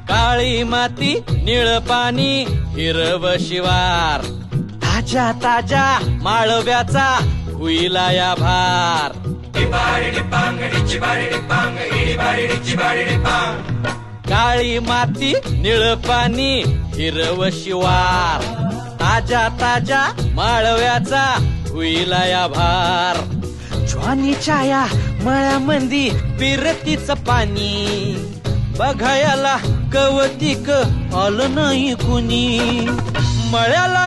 काळी माती निळ पाणी हिरव शिवार ताजा ताजा माळव्याचा हुईला या भार काळी माती निळ पाणी हिरव शिवार ताजा ताजा माळव्याचा हुईला या भार ज्वानीच्या या मळ्यामंदी पिरतीच पाणी बघायला कवतिक आलं नाही कुणी मळ्याला